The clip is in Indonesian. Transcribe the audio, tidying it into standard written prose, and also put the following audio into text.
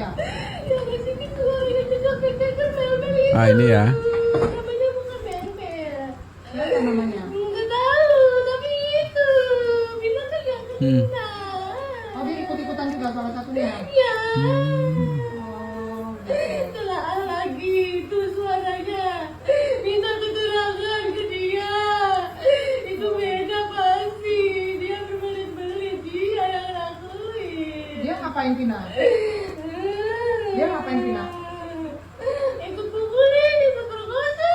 ya? Ah, ini ya. Namanya bukan Mel-Mel. Siapa namanya? Nggak tahu, tapi itu bilang kan yang kenal. Oh, dia ikut-ikutan juga salah satunya. Ya. Oh, gitu. Telah lagi itu suaranya. Minta keterangan ke dia. Itu beda pasti. Dia berbelit-belit. Dia yang lakuin. Dia ngapain Vina? Dia ngapain Vina? Ikut pukulin, ikut perkosa.